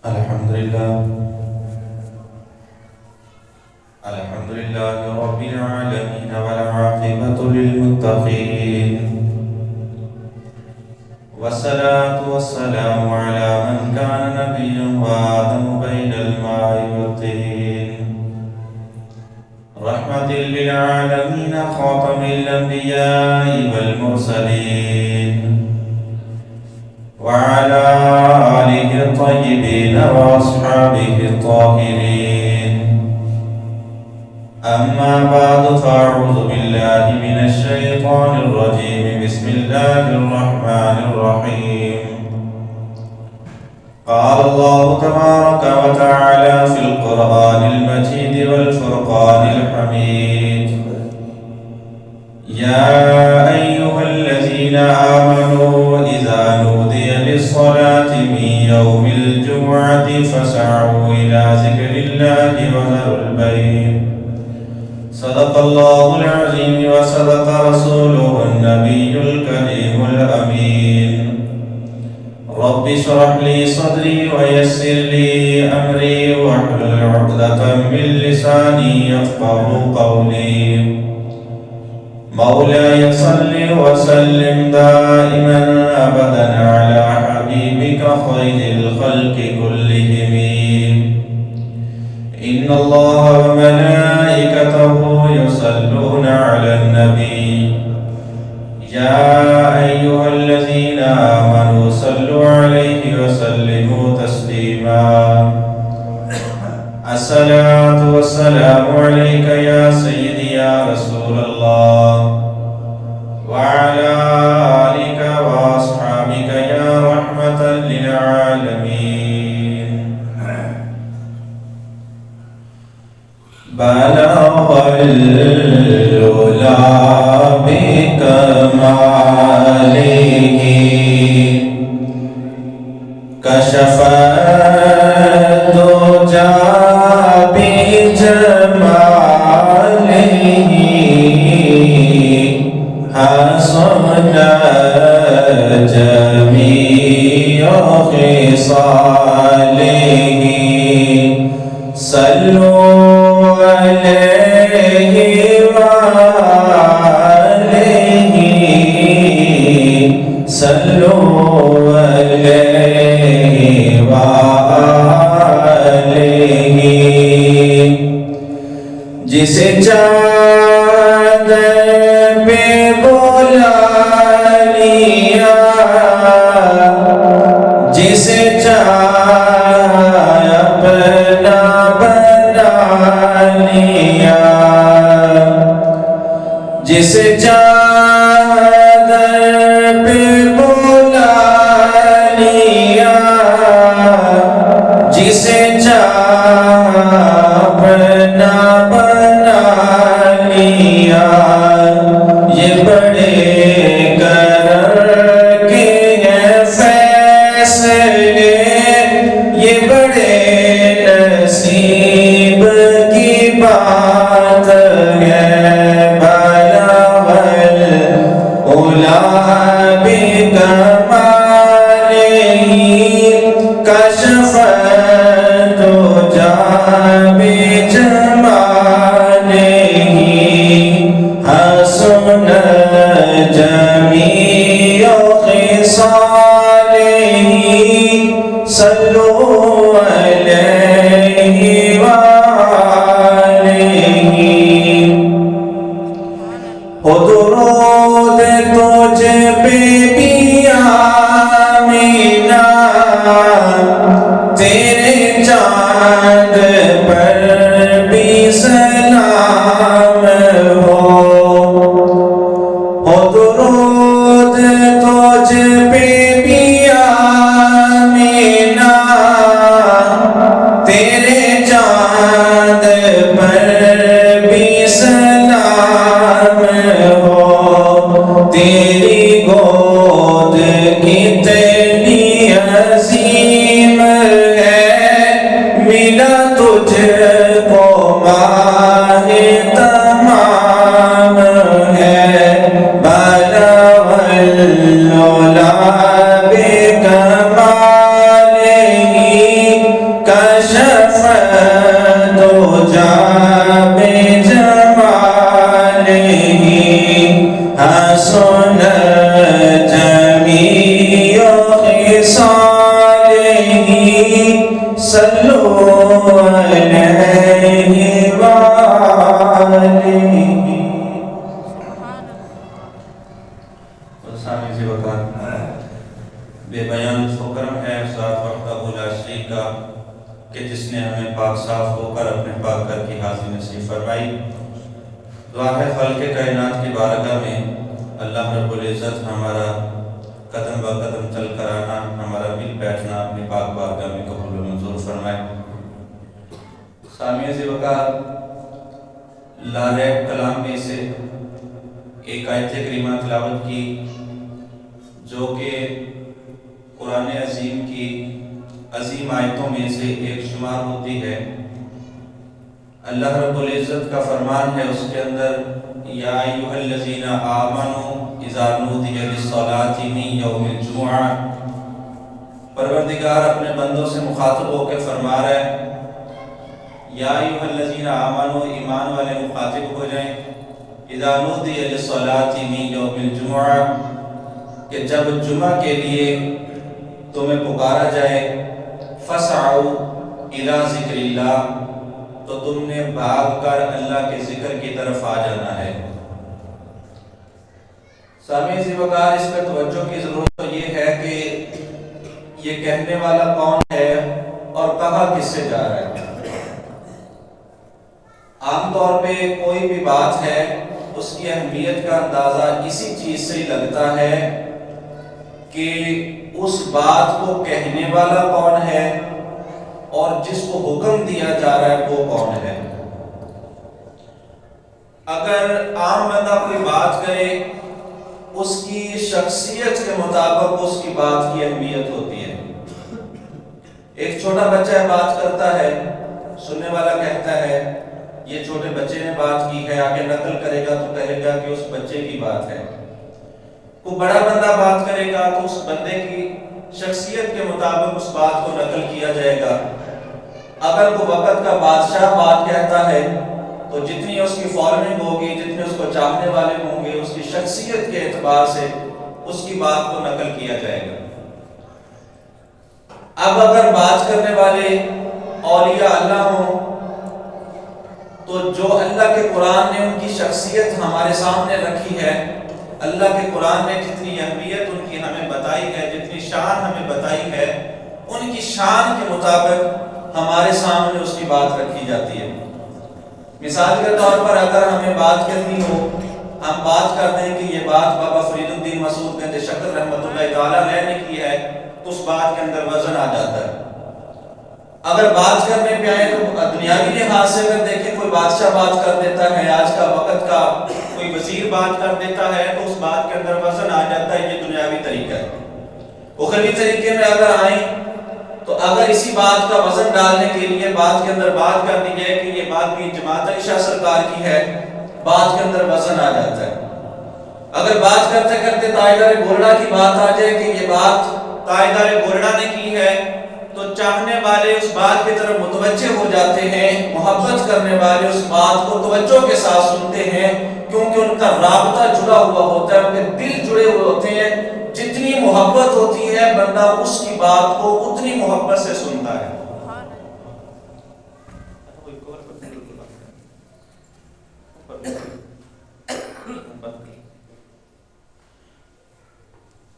الحمد لله رب العالمين والعاقبة للمتقين والصلاة والسلام على من كان نبيا وآدم بين الماء والطين رحمة للعالمين خاتم الأنبياء والمرسلين وعلى آله الطيبين وأصحابه الطاهرين أما بعد فأعوذ بالله من الشيطان الرجيم بسم الله الرحمن الرحيم قال الله تبارك وتعالى في القرآن المجيد والفرقان الحميد يا أيها الذين آمنوا إذا نودي للصلاة من يوم الجمعة فاسعوا إلى ذكر الله وذروا البيع صدق الله العظيم وصدق رسوله النبي الكريم الأمين رب اشرح لي صدري ويسر لي أمري واحلل عقدة من لساني يفقهوا قولي مولاي صل وسلم دائما أبدا على حبيبك خير الخلق كلهم إن الله وملائكته يصلون على النبي يا أيها الذين آمنوا صلوا عليه وسلموا تسليما الصلاة والسلام عليك يا سيدي يا رسول الله وعلى آلك وأصحابك يا رحمة للعالمين بلغ العلا بكماله كشف الدجى بجماله حسن جميع خصاله صلوا عليه وآله صلوا عليه وآله جسے چاند پہ بلا لیا جسے چاند اپنا بنا لیا جسے چاند پہ بلا لیا جسے چاند اپنا بنا لیا یہ بڑے کرم کے ہیں فیصلے یہ بڑے نصیب کی بات ہے بلغ العلا بکمالہ کشف الدجى بجمالہ حسن جميع خصاله صلوا عليه وآله درود تجھ پہ بھی آمینہ تیرے چاند پر بھی سلام ہو درود تجھ پہ بھی آمینہ دوجا بجماله حسن جميع خصاله صلوا عليه وآله. سامع سے وقار بے بیان شکر ہے ذات وحدہ لا شریک کا کہ جس نے ہمیں پاک صاف ہو کر اپنے پاک گھر کی حاضری نصیب فرمائی. دعا ہے خالق کائنات کی بارگاہ میں اللہ رب العزت ہمارا قدم با قدم چل کر آنا، ہمارا مل بیٹھنا اپنی پاک بارگاہ میں قبول و منظور فرمائے. سامعین وقار لاریب کلام میں سے ایک آیت کریمہ تلاوت کی جو کہ قرآن عظیم کی عظیم آیتوں میں سے ایک شمار ہوتی ہے. اللہ رب العزت کا فرمان ہے اس کے اندر یا ایھا الذین آمنوا اذا نودی للصلاۃ من یوم الجمعہ. پروردگار اپنے بندوں سے مخاطب ہو کے فرما رہا ہے یا ایھا الذین آمنوا، ایمان والے مخاطب ہو جائیں، اذا نودی للصلاۃ من یوم الجمعہ کہ جب جمعہ کے لیے تمہیں پکارا جائے، فسعوا الی ذکر اللہ تو تم نے بھاگ کر اللہ کے ذکر کی طرف آ جانا ہے. سامعین وقار اس پر توجہ کی ضرورت تو یہ ہے کہ یہ کہنے والا کون ہے اور کہاں کس سے جا رہا ہے. عام طور پہ کوئی بھی بات ہے اس کی اہمیت کا اندازہ اسی چیز سے ہی لگتا ہے کہ اس بات کو کہنے والا کون ہے اور جس کو حکم دیا جا رہا ہے وہ کون ہے. اگر عام بندہ کوئی بات کرے اس کی شخصیت کے مطابق اس کی بات کی اہمیت ہوتی ہے. ایک چھوٹا بچہ بات کرتا ہے، سننے والا کہتا ہے یہ چھوٹے بچے نے بات کی ہے، آگے نقل کرے گا تو کہے گا کہ اس بچے کی بات ہے. کوئی بڑا بندہ بات کرے گا تو اس بندے کی شخصیت کے مطابق اس بات کو نقل کیا جائے گا. اگر کوئی وقت کا بادشاہ بات کہتا ہے تو جتنی اس کی فالوئنگ ہوگی، جتنے اس کو چاہنے والے ہوں گے، اس کی شخصیت کے اعتبار سے اس کی بات کو نقل کیا جائے گا. اب اگر بات کرنے والے اولیاء اللہ ہوں تو جو اللہ کے قرآن نے ان کی شخصیت ہمارے سامنے رکھی ہے، اللہ کے قرآن نے جتنی اہمیت ان کی ہمیں بتائی ہے، جتنی شان ہمیں بتائی ہے، ان کی شان کے مطابق ہمارے سامنے اس کی بات رکھی جاتی ہے. مثال کے طور پر اگر ہمیں بات کرنی ہو، ہم بات کر دیں کہ یہ بات بابا فرید الدین مسعود گنج شکر رحمۃ اللہ تعالی علیہ نے کی ہے تو اس بات کے اندر وزن آ جاتا ہے. اگر بات کرنے پہ آئے تو دنیاوی لحاظ سے اگر دیکھیں کوئی بادشاہ بات کر دیتا ہے، آج کا وقت کا کوئی وزیر بات کر دیتا ہے تو اس بات کے اندر وزن آ جاتا ہے. یہ دنیاوی طریقہ ہے. اخروی طریقے میں اگر آئیں تو اگر اسی بات کا وزن ڈالنے کے لیے بات کے اندر بات کر دی جائے کہ یہ بات بھی جماعت علی شاہ سرکار کی ہے، بات کے اندر وزن آ جاتا ہے. اگر بات کرتے کرتے تاجدار گولڑا کی بات آ جائے کہ یہ بات تاجدار گولڑا نے کی ہے تو چاہنے والے اس بات کی طرف متوجہ ہو جاتے ہیں، محبت کرنے والے اس بات کو توجہ کے ساتھ سنتے ہیں کیونکہ ان کا رابطہ جڑا ہوا ہوتا ہے، ان کے دل جڑے ہوئے ہوتے ہیں. جتنی محبت ہوتی ہے بندہ اس کی بات کو اتنی محبت سے سنتا ہے.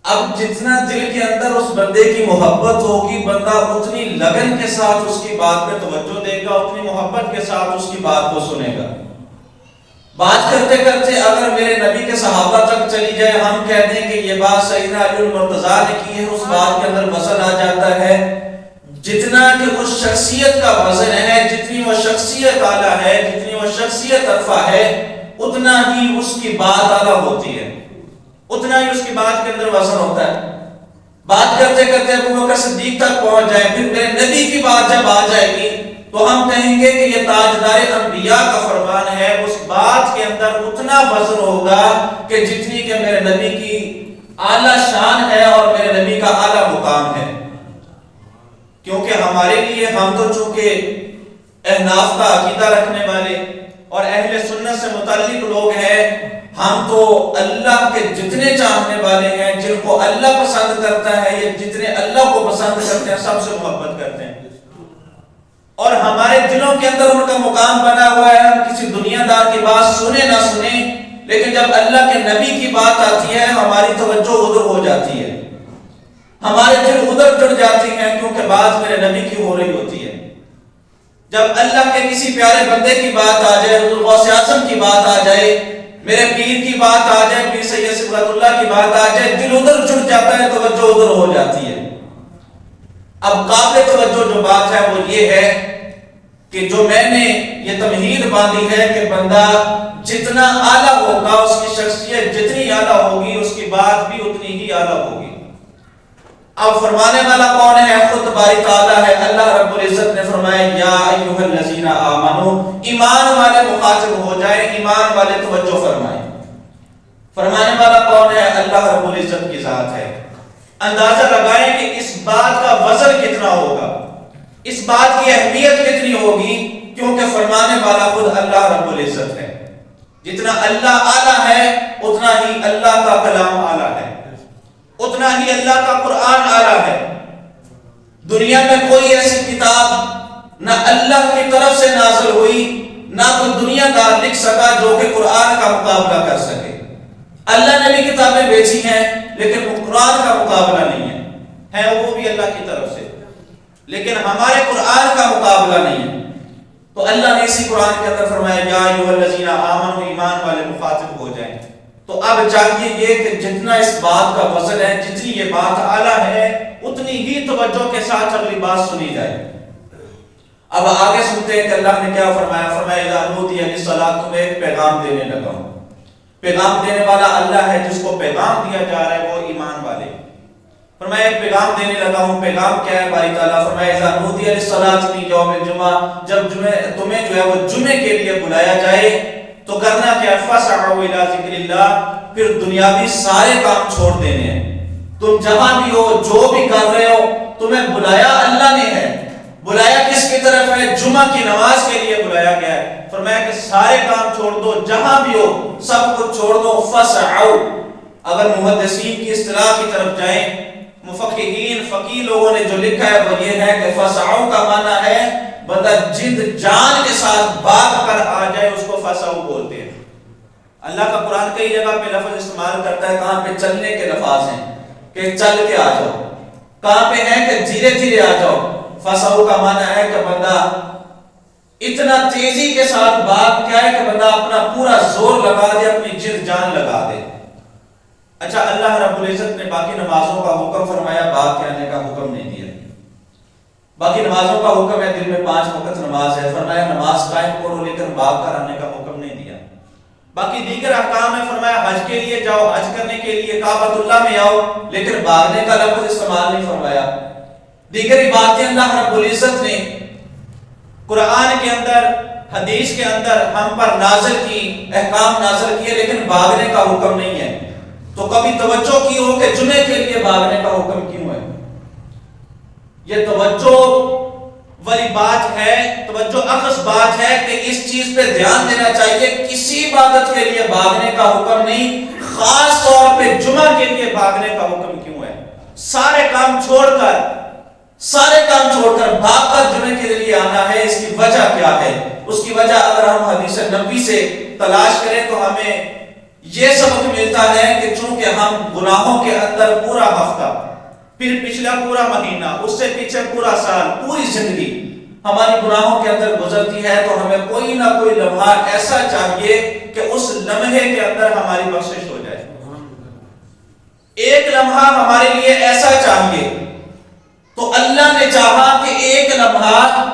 اب جتنا دل کے اندر اس بندے کی محبت ہوگی بندہ اتنی لگن کے ساتھ اس کی بات پہ توجہ دے گا، اتنی محبت کے ساتھ اس کی بات کو سنے گا. بات کرتے کرتے اگر میرے نبی کے صحابہ تک چلی جائے، ہم کہہ دیں کہ یہ بات سیدنا علی المرتضیٰ نے کی ہے، اس بات کے اندر وزن آ جاتا ہے. جتنا کہ اس شخصیت کا وزن ہے، جتنی وہ شخصیت اعلیٰ ہے، جتنی وہ شخصیت ارفع ہے، اتنا ہی اس کی بات اعلیٰ ہوتی ہے، اتنا ہی اس کی بات کے اندر وزن ہوتا ہے. بات کرتے کرتے ابو بکر صدیق تک پہنچ جائے، پھر میرے نبی کی بات جب آ جائے گی تو ہم کہیں گے کہ یہ تاجدار انبیاء کا فرمان ہے. اس بات کے اندر اتنا وزن ہوگا کہ جتنی کہ میرے نبی کی اعلیٰ شان ہے اور میرے نبی کا اعلیٰ مقام ہے. کیونکہ ہمارے لیے ہم تو چونکہ احناف کا عقیدہ رکھنے والے اور اہل سنت سے متعلق لوگ ہیں، ہم تو اللہ کے جتنے چاہنے والے ہیں، جن کو اللہ پسند کرتا ہے یا جتنے اللہ کو پسند کرتے ہیں، سب سے محبت کرتے ہیں، اور ہمارے دلوں کے اندر ان کا مقام بنا ہوا ہے۔ ہم کسی دنیا دار کی بات سنیں نہ سنیں، لیکن جب اللہ کے نبی کی بات آتی ہے ہماری توجہ ادھر ہو جاتی ہے، ہمارے دل ادھر جڑ جاتے ہیں، کیونکہ بات میرے نبی کی ہو رہی ہوتی ہے۔ جب اللہ کے کسی پیارے بندے کی بات آ جائے، حضرت غوث اعظم کی بات آ جائے، میرے پیر کی بات آ جائے، پیر سید صبغت اللہ کی بات آ جائے، دل ادھر جڑ جاتا ہے، توجہ ادھر ہو جاتی ہے۔ اب قابل توجہ جو بات ہے وہ یہ ہے کہ جو میں نے یہ تمہید باندھی ہے کہ بندہ جتنا اعلیٰ ہوگا، اس کی شخصیت جتنی اعلیٰ ہوگی، اس کی بات بھی اتنی ہی اعلیٰ ہوگی۔ اب فرمانے والا کون ہے؟ خود باری تعالیٰ ہے۔ اللہ رب العزت نے فرمایا یا ایھا الذین آمنو، ایمان والے مخاطب ہو جائیں، ایمان والے توجہ فرمائیں۔ فرمانے والا کون ہے؟ اللہ رب العزت کی ذات ہے۔ اندازہ لگائیں کہ اس بات کا وزن کتنا ہوگا، اس بات کی اہمیت کتنی ہوگی، کیونکہ فرمانے والا خود اللہ رب العزت ہے۔ جتنا اللہ اعلیٰ ہے اتنا ہی اللہ کا کلام اعلیٰ ہے، اتنا ہی اللہ کا قرآن اعلیٰ ہے۔ دنیا میں کوئی ایسی کتاب نہ اللہ کی طرف سے نازل ہوئی، نہ کوئی دنیا دار لکھ سکا جو کہ قرآن کا مقابلہ کر سکے۔ اللہ نے بھی کتابیں بیچی ہیں لیکن وہ قرآن کا مقابلہ نہیں ہے وہ بھی اللہ کی طرف سے، لیکن ہمارے قرآن کا مقابلہ نہیں ہے۔ تو اللہ نے اسی قرآن کے اندر فرمایا یا ایھا الذین آمنوا، ایمان والے مخاطب ہو جائیں۔ تو اب چاہیے یہ کہ جتنا اس بات کا وزن ہے، جتنی یہ بات اعلیٰ ہے، اتنی ہی توجہ کے ساتھ اگلی بات سنی جائے۔ اب آگے سنتے ہیں کہ اللہ نے کیا فرمایا۔ فرمایا اذا نودی للصلاۃ، تمہیں ایک پیغام دینے لگا ہوں۔ پیغام دینے والا اللہ ہے، جس کو پیغام دیا جا رہا ہے وہ ایمان والے۔ فرمایا ایک پیغام دینے لگا ہوں۔ پیغام کیا ہے؟ باری تعالیٰ فرمایا اذا نودی للصلاۃ فی یوم الجمعہ، جب تمہیں جو ہے وہ جمعے کے لیے بلایا جائے تو کرنا کیا؟ فاسعوا الی ذکر اللہ، پھر دنیاوی سارے کام چھوڑ دینے ہیں۔ تم جہاں بھی ہو، جو بھی کر رہے ہو، تمہیں بلایا اللہ نے ہے۔ بلایا کس کی طرف ہے؟ جمعہ کی نماز کے لیے بلایا گیا ہے۔ فرمایا کہ سارے کام چھوڑ دو، جہاں بھی ہو سب کچھ چھوڑ دو۔ فاسعوا، اگر محدثین کی اصطلاح کی طرف جائیں، مفقہین فقیہ لوگوں نے جو لکھا ہے وہ یہ ہے کہ فاسعوا کا معنی ہے بندہ جد جان کے ساتھ بھاگ کر آ جائے، اس کو فاسعوا بولتے ہیں۔ اللہ کا قرآن کئی جگہ پہ لفظ استعمال کرتا ہے، کہاں پہ چلنے کے لفظ ہیں کہ چل کے آ جاؤ، کہاں پہ ہے کہ دھیرے دھیرے آ جاؤ۔ فاسعوا کا معنی ہے کہ بندہ اتنا تیزی کے ساتھ بھاگ کیا ہے کہ بندہ اپنا پورا زور لگا دے، اپنی جد جان لگا دے۔ اچھا، اللہ رب العزت نے باقی نمازوں کا حکم فرمایا، بھاگ کے آنے کا حکم نہیں دیا۔ باقی نمازوں کا حکم ہے، دن میں 5 وقت نماز ہے، فرمایا نماز قائم کرو، لیکن بھاگ کر آنے کا حکم نہیں دیا۔ باقی دیگر احکام ہے، فرمایا حج کے لیے جاؤ، حج کرنے کے لیے کعبۃ اللہ میں آؤ، لیکن بھاگنے کا لفظ استعمال نہیں فرمایا۔ دیگر باتیں اللہ رب العزت نے قرآن کے اندر، حدیث کے اندر ہم پر نازل کی، احکام نازل کیے، لیکن بھاگنے کا حکم نہیں ہے۔ تو کبھی توجہ کی ہو کہ جمعے کے لیے بھاگنے کا حکم کیوں ہے؟ یہ توجہ والی بات ہے، توجہ اخذ بات ہے کہ اس چیز پہ دھیان دینا چاہیے۔ کسی عبادت کے لیے بھاگنے کا حکم نہیں، خاص طور پہ جمعہ کے لیے بھاگنے کا حکم کیوں ہے؟ سارے کام چھوڑ کر بھاگ کر جمعے کے لیے آنا ہے، اس کی وجہ کیا ہے؟ اس کی وجہ اگر ہم حدیث نبوی سے تلاش کریں تو ہمیں یہ سبق ملتا ہے کہ چونکہ ہم گناہوں کے اندر پورا ہفتہ، پھر پچھلا پورا مہینہ، اس سے پیچھے پورا سال، پوری زندگی ہماری گناہوں کے اندر گزرتی ہے، تو ہمیں کوئی نہ کوئی لمحہ ایسا چاہیے کہ اس لمحے کے اندر ہماری بخشش ہو جائے۔ ایک لمحہ ہمارے لیے ایسا چاہیے، تو اللہ نے چاہا کہ ایک لمحہ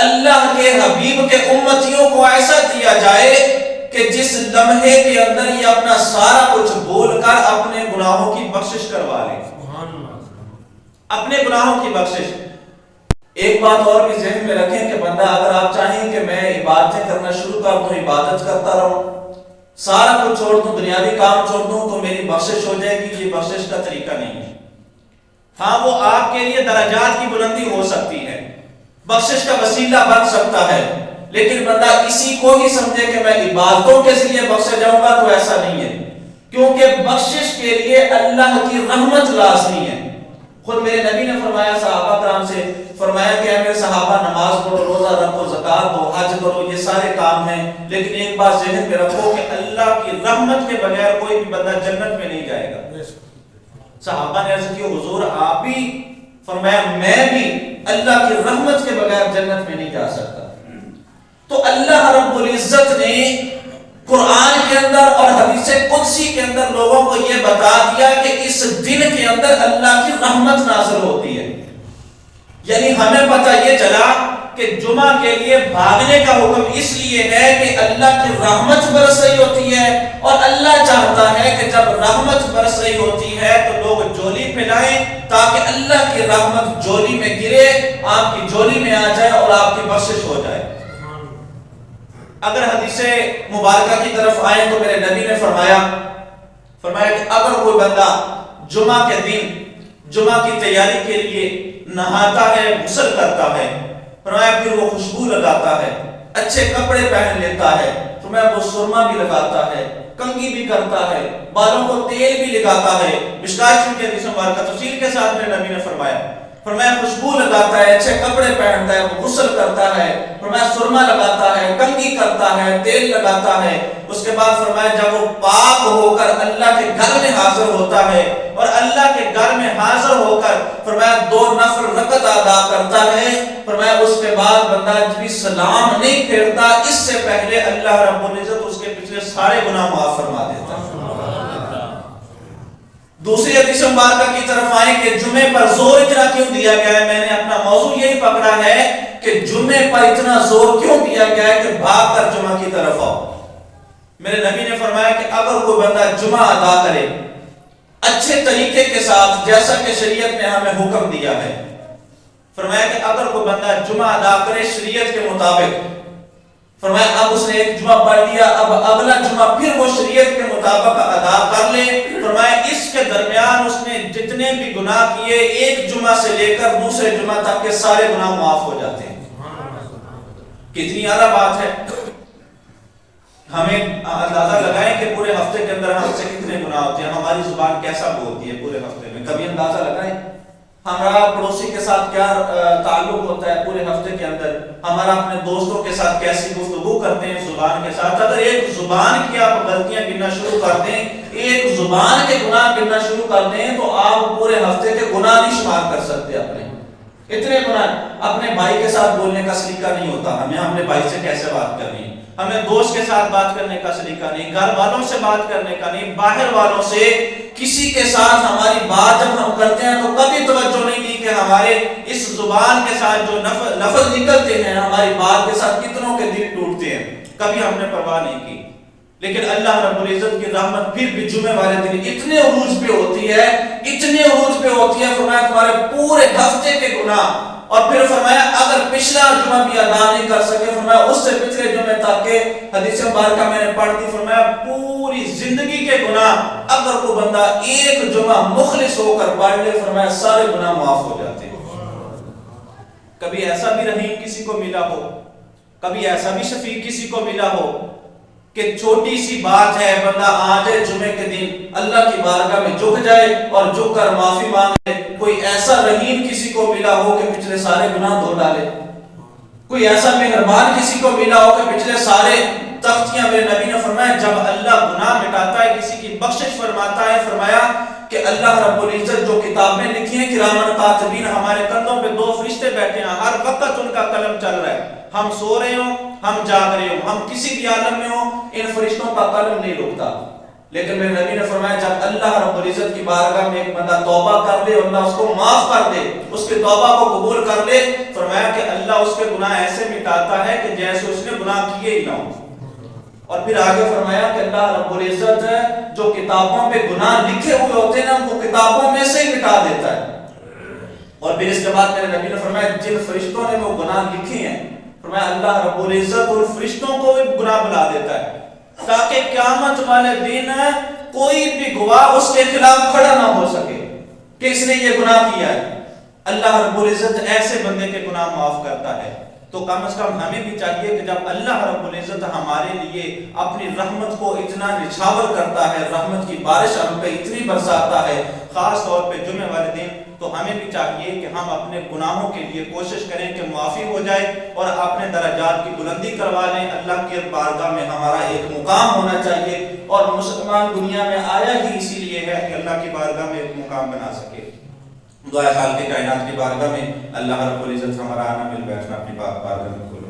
اللہ کے حبیب کے امتیوں کو ایسا دیا جائے کہ جس لمحے کے اندر یہ اپنا سارا کچھ بول کر اپنے گناہوں کی بخشش کروا لیں، اپنے گناہوں کی بخشش۔ ایک بات اور بھی ذہن میں رکھیں کہ بندہ اگر آپ چاہیں کہ میں عبادتیں کرنا شروع کر دوں، عبادت کرتا رہوں، سارا کچھ چھوڑ دوں، دنیاوی کام چھوڑ دوں تو میری بخشش ہو جائے گی، یہ بخشش کا طریقہ نہیں ہے۔ ہاں، وہ آپ کے لیے درجات کی بلندی ہو سکتی ہے، بخشش کا وسیلہ بن سکتا ہے، لیکن بندہ اسی کو ہی سمجھے کہ میں عبادتوں کے ذریعے بخشا جاؤں گا تو ایسا نہیں ہے، کیونکہ بخشش کے لیے اللہ کی رحمت لازمی ہے۔ خود میرے نبی نے فرمایا صحابہ کرام سے، فرمایا کہ اے میرے صحابہ، نماز پڑھو، روزہ رکھو، زکوٰۃ دو، حج کرو، یہ سارے کام ہیں، لیکن ایک بات ذہن میں رکھو کہ اللہ کی رحمت کے بغیر کوئی بھی بندہ جنت میں نہیں جائے گا۔ صحابہ نے عرض کی حضور آپ بھی؟ فرمایا میں بھی اللہ کی رحمت کے بغیر جنت میں نہیں جا سکتا۔ تو اللہ رب العزت نے قرآن کے اندر اور حدیث قدسی کے اندر لوگوں کو یہ بتا دیا کہ اس دن کے اندر اللہ کی رحمت نازل ہوتی ہے، یعنی ہمیں پتہ یہ چلا کہ جمعہ کے لیے بھاگنے کا حکم اس لیے ہے کہ اللہ کی رحمت برس رہی ہوتی ہے، اور اللہ چاہتا ہے کہ جب رحمت برس رہی ہوتی ہے تو لوگ جولی پھیلائیں تاکہ اللہ کی رحمت جولی میں گرے، آپ کی جولی میں آ جائے اور آپ کی بخشش ہو جائے۔ اگر حدیث مبارکہ کی طرف آئیں تو میرے نبی نے فرمایا کہ اگر کوئی بندہ جمعہ کے دن جمعہ کی تیاری کے لیے نہاتا ہے، غسل کرتا ہے، فرمایا پھر وہ خوشبو لگاتا ہے، اچھے کپڑے پہن لیتا ہے، فرمایا وہ سرما بھی لگاتا ہے، کنگھی بھی کرتا ہے، بالوں کو تیل بھی لگاتا ہے، مشکات شریف کی حدیث مبارکہ تفصیل کے ساتھ میرے نبی نے فرمایا خوشبو لگاتا ہے، اچھے کپڑے پہنتا ہے، وہ غسل کرتا ہے، فرمایا سرما لگاتا ہے، کنگھی کرتا ہے، تیل لگاتا ہے، اس کے بعد فرمایا جب وہ پاک ہو کر اللہ کے گھر میں حاضر ہوتا ہے اور اللہ کے گھر میں حاضر ہو کر فرمایا 2 نفل رکعت ادا کرتا ہے، فرمایا اس کے بعد بندہ بھی سلام نہیں پھیرتا، اس سے پہلے اللہ رب العزت اس کے پچھلے سارے گناہ معاف فرما دیتا ہے۔ دوسری حدیث مبارکہ کی طرف آئیں کہ جمعے پر زور اتنا کیوں دیا گیا ہے، میں نے اپنا موضوع یہی پکڑا ہے کہ جمعے پر اتنا زور کیوں دیا گیا ہے کہ بھاگ کر جمعہ کی طرف آؤ۔ میرے نبی نے فرمایا کہ اگر کوئی بندہ جمعہ ادا کرے اچھے طریقے کے ساتھ جیسا کہ شریعت نے ہمیں حکم دیا ہے، فرمایا کہ اگر کوئی بندہ جمعہ ادا کرے شریعت کے مطابق، فرمایا اب اس نے ایک جمعہ پڑھ لیا، اب اگلا جمعہ پھر وہ شریعت کے مطابق ادا کر لے، فرمایا اس کے درمیان اس نے جتنے بھی گناہ کیے ایک جمعہ سے لے کر دوسرے جمعہ تک کے سارے گناہ معاف ہو جاتے ہیں۔ کتنی اعلیٰ بات ہے۔ ہمیں اندازہ لگائیں کہ پورے ہفتے کے اندر ہم سے کتنے گناہ ہوتے ہیں، ہماری زبان کیسا بولتی ہے پورے ہفتے میں، کبھی اندازہ لگائیں ہمارا پڑوسی کے ساتھ کیا تعلق ہوتا ہے پورے ہفتے کے اندر، ہمارا اپنے دوستوں کے ساتھ کیسی گفتگو کرتے ہیں زبان کے ساتھ۔ اگر ایک زبان کی آپ غلطیاں گننا شروع کر دیں، ایک زبان کے گناہ گننا شروع کر دیں تو آپ پورے ہفتے کے گناہ نہیں شمار کر سکتے اپنے اتنے گناہ۔ اپنے بھائی کے ساتھ بولنے کا سلیقہ نہیں ہوتا ہمیں، اپنے بھائی سے کیسے بات کرنی ہے، ہمیں دوست کے ساتھ بات کرنے کا سلیقہ نہیں، گھر والوں سے بات کرنے کا نہیں، باہر والوں سے کسی کے ساتھ ہماری بات جب ہم کرتے ہیں تو کبھی توجہ نہیں دی کہ ہمارے اس زبان کے ساتھ جو لفظ نکلتے ہیں ہماری بات کے ساتھ کتنوں کے دل ٹوٹتے ہیں، کبھی ہم نے پرواہ نہیں کی۔ لیکن اللہ رب العزت کی رحمت پھر بھی جمعے والے دن اتنے عروج پہ ہوتی ہے، اتنے عروج پہ ہوتی ہے، فرمایا تمہارے پورے ہفتے کے گناہ، اور پھر فرمایا اگر پچھلا جمعہ بھی ادا نہیں کر سکے، فرمایا اس سے پچھلے جمعے تک کے حدیث مبارکہ میں نے پڑھ دی، فرمایا پوری زندگی کے گناہ اگر کوئی بندہ ایک جمعہ مخلص ہو کر پڑھ لے، فرمایا سارے گناہ معاف ہو جاتے ہیں۔ کبھی ایسا بھی رحیم کسی کو ملا ہو، کبھی ایسا بھی شفیق کسی کو ملا ہو کہ چھوٹی سی بات ہے بندہ آ جائے جمعے کے دن اللہ کی بارگاہ میں جھک جائے اور جھک کر معافی مانگے، کوئی ایسا رحیم کسی کو ملا ہو کہ پچھلے سارے گناہ دھو ڈالے، کوئی ایسا مہربان کسی کو ملا ہو کہ پچھلے سارے تختیاں، میرے نبی نے فرمایا جب اللہ گناہ مٹاتا ہے کسی کی بخشش فرماتا ہے، فرمایا کہ اللہ رب العزت جو کتابیں لکھی ہیں کرامن کاتبین، ہمارے کندھوں پہ 2 فرشتے بیٹھے ہیں، ہر وقت ان کا قلم چل رہا ہے، ہم سو رہے ہوں، ہم جاگ رہے ہوں، ہم کسی بھی عالم میں ہوں، ان فرشتوں کا قلم نہیں رکتا۔ لیکن میرے نبی نے فرمایا جب اللہ رب العزت کی بارگاہ میں ایک بندہ توبہ کر لے، اللہ اس کو معاف کر دے، اس کے توبہ کو قبول کر لے، فرمایا کہ اللہ اس کے گناہ ایسے مٹاتا ہے کہ جیسے اس نے گناہ کیے ہی نہ ہوں۔ اور پھر آگے فرمایا کہ اللہ رب العزت جو کتابوں پہ گناہ لکھے ہوئے ہوتے ہیں نا، وہ کتابوں میں سے ہی مٹا دیتا ہے۔ اور پھر اس کے بعد میرے نبی نے فرمایا جن فرشتوں نے وہ گناہ لکھے ہیں، فرمایا اللہ رب العزت ان فرشتوں کو بھی گناہ بلا دیتا ہے تاکہ قیامت والے دن کوئی بھی گواہ اس کے خلاف کھڑا نہ ہو سکے کہ اس نے یہ گناہ کیا ہے۔ اللہ رب العزت ایسے بندے کے گناہ معاف کرتا ہے، تو کم از کم ہمیں بھی چاہیے کہ جب اللہ رب العزت ہمارے لیے اپنی رحمت کو اتنا نچھاور کرتا ہے، رحمت کی بارش ہم پہ اتنی برساتا ہے، خاص طور پہ جمعے والے دن، تو ہمیں بھی چاہیے کہ ہم اپنے گناہوں کے لیے کوشش کریں کہ معافی ہو جائے اور اپنے درجات کی بلندی کروا لیں۔ اللہ کی بارگاہ میں ہمارا ایک مقام ہونا چاہیے، اور مسلمان دنیا میں آیا ہی اسی لیے ہے کہ اللہ کی بارگاہ میں ایک مقام بنا سکے۔ دعا خالق کائنات کی بارگاہ میں اللہ رب العزت ہمارا آنا مل بیٹھنا اپنی بارگاہ میں